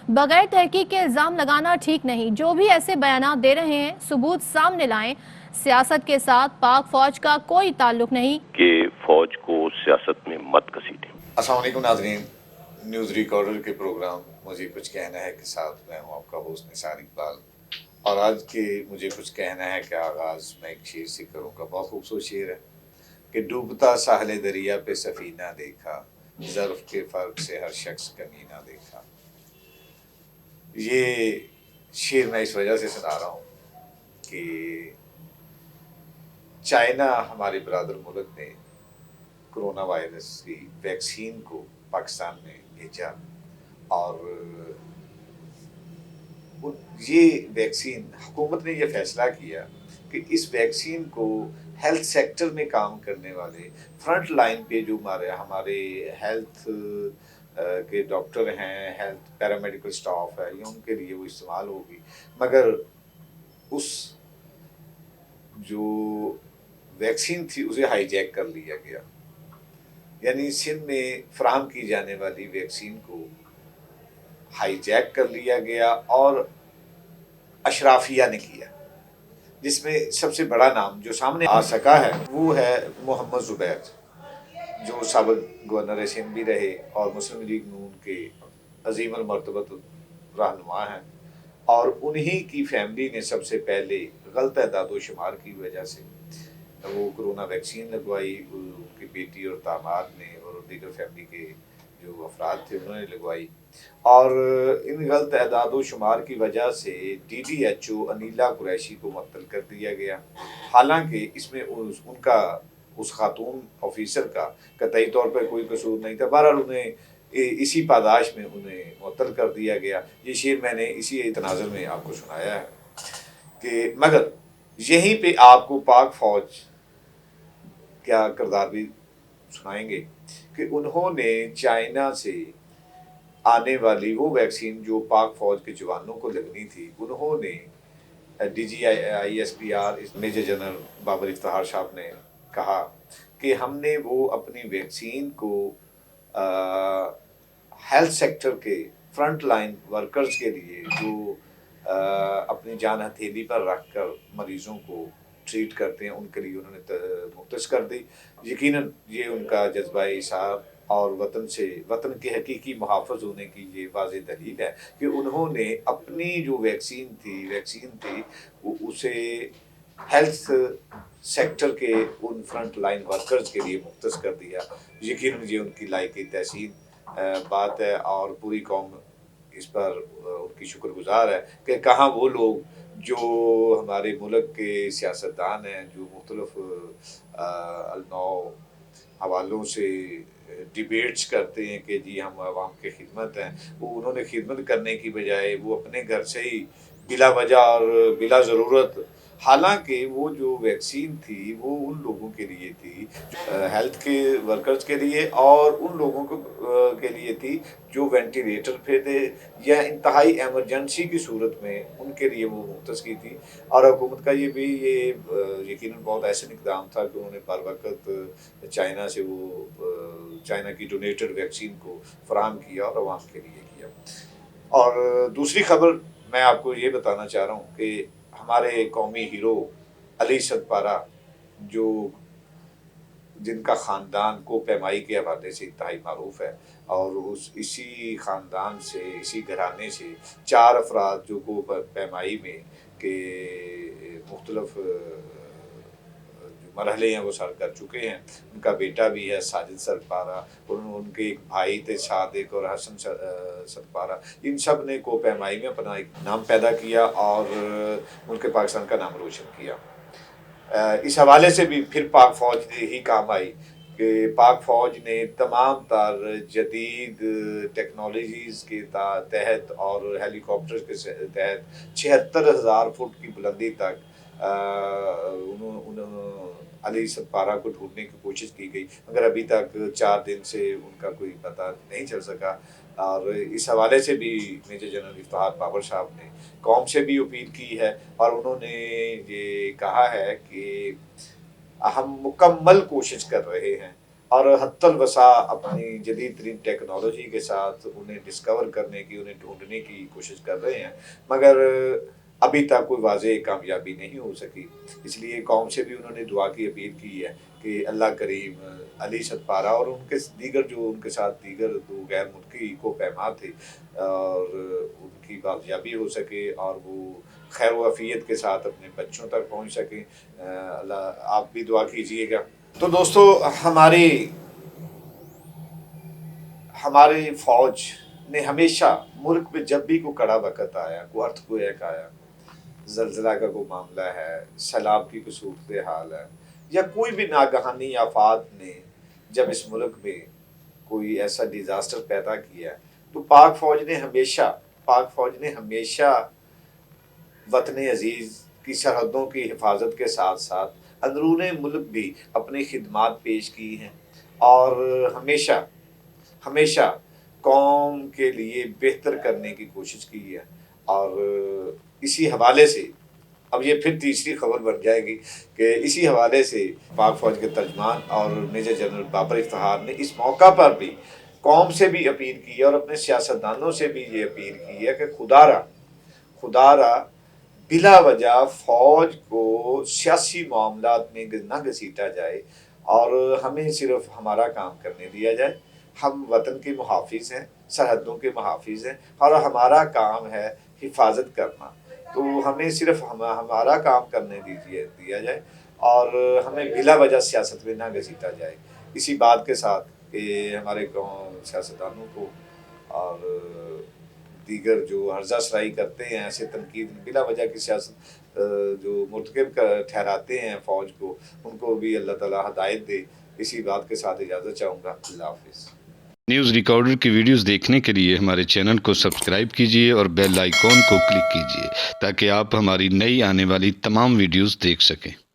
بغیر تحقیق کے الزام لگانا ٹھیک نہیں. جو بھی ایسے بیانات دے رہے ہیں ثبوت سامنے لائیں. سیاست کے ساتھ پاک فوج کا کوئی تعلق نہیں کہ فوج کو سیاست میں مت گھسیٹیں. السلام علیکم ناظرین، نیوز ریکارڈر کے پروگرام مجھے کچھ کہنا ہے کے ساتھ میں ہوں آپ کا ہوسٹ نثار اقبال، اور آج کے مجھے کچھ کہنا ہے کہ آغاز میں ایک شعر سے کروں گا. بہت خوبصورت شعر ہے کہ ڈوبتا ساحل دریا پہ سفینہ دیکھا، ظرف کے فرق سے ہر شخص کمینہ دیکھا. یہ شعر میں اس وجہ سے سنا رہا ہوں کہ چائنا ہمارے برادر ملک نے کرونا وائرس کی ویکسین کو پاکستان میں بھیجا، اور یہ ویکسین حکومت نے یہ فیصلہ کیا کہ اس ویکسین کو ہیلتھ سیکٹر میں کام کرنے والے فرنٹ لائن پہ جو ہمارے ہیلتھ کے ڈاکٹر ہیں، ہیلتھ پیرامیڈیکل سٹاف ہے، یہ ان کے لیے وہ استعمال ہوگی. مگر اس جو ویکسین تھی اسے ہائی جیک کر لیا گیا، یعنی سندھ میں فراہم کی جانے والی ویکسین کو ہائی جیک کر لیا گیا اور اشرافیہ نے کیا، جس میں سب سے بڑا نام جو سامنے آ سکا ہے وہ ہے محمد زبیر، جو سابق گورنر سندھ بھی رہے اور مسلم لیگ نون کے عظیم المرتبت رہنما ہیں، اور انہی کی فیملی نے سب سے پہلے غلط اعداد و شمار کی وجہ سے وہ کرونا ویکسین لگوائی. ان کی بیٹی اور داماد نے اور دیگر فیملی کے جو افراد تھے انہوں نے لگوائی، اور ان غلط اعداد و شمار کی وجہ سے D D H O Aneela Qureshi کو معطل کر دیا گیا. حالانکہ اس میں ان کا اس خاتون آفیسر کا قطعی طور پر کوئی قصور نہیں تھا. بہرحال انہیں اسی پاداش میں انہیں معطل کر دیا گیا. یہ شعر میں نے اسی تناظر میں آپ کو سنایا ہے کہ مگر یہیں پہ آپ کو پاک فوج کیا کردار بھی سنائیں گے کہ انہوں نے چائنا سے آنے والی وہ ویکسین جو پاک فوج کے جوانوں کو لگنی تھی، انہوں نے D G I S P R major general Babar Iftikhar صاحب نے کہا کہ ہم نے وہ اپنی ویکسین کو ہیلتھ سیکٹر کے فرنٹ لائن ورکرز کے لیے جو اپنی جان ہتھیلی پر رکھ کر مریضوں کو ٹریٹ کرتے ہیں، ان کے لیے انہوں نے مختص کر دی. یقیناً یہ ان کا جذبہ اثار اور وطن کے حقیقی محافظ ہونے کی یہ واضح دلیل ہے کہ انہوں نے اپنی جو ویکسین تھی وہ اسے ہیلتھ سیکٹر کے ان فرنٹ لائن ورکرز کے لیے مختص کر دیا. یقیناً یہ ان کی لائق تحسین بات ہے، اور پوری قوم اس پر ان کی شکر گزار ہے کہ کہاں وہ لوگ جو ہمارے ملک کے سیاستدان ہیں، جو مختلف النوع حوالوں سے ڈیبیٹس کرتے ہیں کہ جی ہم عوام کی خدمت ہیں، وہ انہوں نے خدمت کرنے کی بجائے وہ اپنے گھر سے ہی بلا وجہ اور بلا ضرورت، حالانکہ وہ جو ویکسین تھی وہ ان لوگوں کے لیے تھی ہیلتھ کے ورکرز کے لیے، اور ان لوگوں کے لیے تھی جو وینٹیلیٹر پہ تھے یا انتہائی ایمرجنسی کی صورت میں ان کے لیے وہ مختص کی تھی. اور حکومت کا یہ یقیناً بہت ایسا اقدام تھا کہ انہوں نے بر وقت چائنا سے وہ چائنا کی ڈونیٹڈ ویکسین کو فراہم کیا اور عوام کے لیے کیا. اور دوسری خبر میں آپ کو یہ بتانا چاہ رہا ہوں کہ ہمارے قومی ہیرو علی صدپارہ، جن کا خاندان کو پیمائی کے حوالے سے انتہائی معروف ہے، اور اسی خاندان سے، اسی گھرانے سے 4 افراد جو کو پیمائی میں کہ مختلف جو مرحلے ہیں وہ سر کر چکے ہیں. ان کا بیٹا بھی ہے ساجد صدپارہ، ان کے ایک بھائی تھے صادق اور حسن صدپارہ. ان سب نے کو پیمائی میں اپنا ایک نام پیدا کیا اور ملک پاکستان کا نام روشن کیا. اس حوالے سے بھی پھر پاک فوج ہی کام آئی کہ پاک فوج نے تمام تر جدید ٹیکنالوجیز کے تحت اور ہیلی کاپٹر کے تحت 76,000 فٹ کی بلندی تک علی صدپارہ کو ڈھونڈنے کی کوشش کی گئی، مگر ابھی تک 4 دن سے ان کا کوئی پتہ نہیں چل سکا. اور اس حوالے سے بھی میجر جنرل افتخار بابر صاحب نے قوم سے بھی اپیل کی ہے، اور انہوں نے یہ کہا ہے کہ ہم مکمل کوشش کر رہے ہیں اور حتی الوسع اپنی جدید ترین ٹیکنالوجی کے ساتھ انہیں ڈسکور کرنے کی، انہیں ڈھونڈنے کی کوشش کر رہے ہیں، مگر ابھی تک کوئی واضح کامیابی نہیں ہو سکی۔ اس لیے قوم سے بھی انہوں نے دعا کی اپیل کی ہے کہ اللہ کریم علی ستپارہ اور ان کے دیگر جو ان کے ساتھ دیگر دو غیر ملکی کو پیما تھے اور ان کی بازیابی ہو سکے اور وہ خیر و عافیت کے ساتھ اپنے بچوں تک پہنچ سکیں۔ اللہ آپ بھی دعا کیجئے گا۔ تو دوستو، ہمارے فوج نے ہمیشہ ملک میں جب بھی کوئی کڑا وقت آیا، کوئی ارتھ کویک آیا، زلزلہ کا کوئی معاملہ ہے، سیلاب کی کوئی صورتحال ہے، یا کوئی بھی ناگہانی آفات نے جب اس ملک میں کوئی ایسا ڈیزاسٹر پیدا کیا، تو پاک فوج نے ہمیشہ وطن عزیز کی سرحدوں کی حفاظت کے ساتھ ساتھ اندرون ملک بھی اپنی خدمات پیش کی ہیں اور ہمیشہ قوم کے لیے بہتر کرنے کی کوشش کی ہے۔ اور اسی حوالے سے اب یہ پھر تیسری خبر بن جائے گی کہ اسی حوالے سے پاک فوج کے ترجمان اور میجر جنرل بابر افتخار نے اس موقع پر بھی قوم سے بھی اپیل کی ہے اور اپنے سیاستدانوں سے بھی یہ اپیل کی ہے کہ خدا را بلا وجہ فوج کو سیاسی معاملات میں نہ گھسیٹا جائے اور ہمیں صرف ہمارا کام کرنے دیا جائے۔ ہم وطن کے محافظ ہیں، سرحدوں کے محافظ ہیں اور ہمارا کام ہے حفاظت کرنا، تو ہمیں صرف ہمارا کام کرنے دیا جائے اور ہمیں بلا وجہ سیاست میں نہ گھسیٹا جائے۔ اسی بات کے ساتھ کہ ہمارے سیاستدانوں کو اور دیگر جو عرضہ سرائی کرتے ہیں، ایسے تنقید بلا وجہ کی سیاست جو مرتکب ٹھہراتے ہیں فوج کو، ان کو بھی اللہ تعالیٰ ہدایت دے۔ اسی بات کے ساتھ اجازت چاہوں گا۔ اللہ حافظ۔ نیوز ریکارڈر کی ویڈیوز دیکھنے کے لیے ہمارے چینل کو سبسکرائب کیجیے اور بیل آئیکن کو کلک کیجیے تاکہ آپ ہماری نئی آنے والی تمام ویڈیوز دیکھ سکیں۔